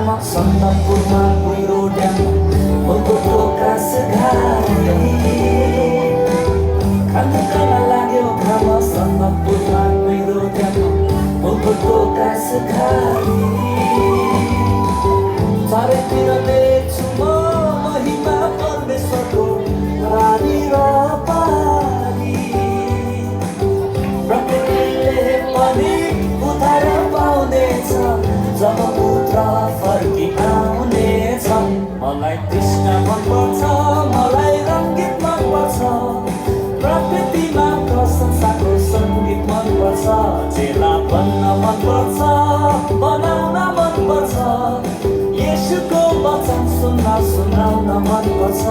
सन्दकपुरमा कुहिरो dam उनको कास घारी खान लाग्यो घाम सन्दकपुरमा कुहिरो ड्याम उनको कास घारी चारैतिर देख्छु म महिमा परमेश्वरको रानी र पारी प्रकृतिले पनि उद्धार पाउनेछ जब पुत्र फर्की आउनेछ मलाई कृष्ण मनपर्छ मलाई रङ्गीत मनपर्छ प्रकृतिमा प्रशंसाको सङ्गीत मनपर्छ चेला बन्न मनपर्छ बनाउन मनपर्छ येशूको वचन सुनाउन मनपर्छ।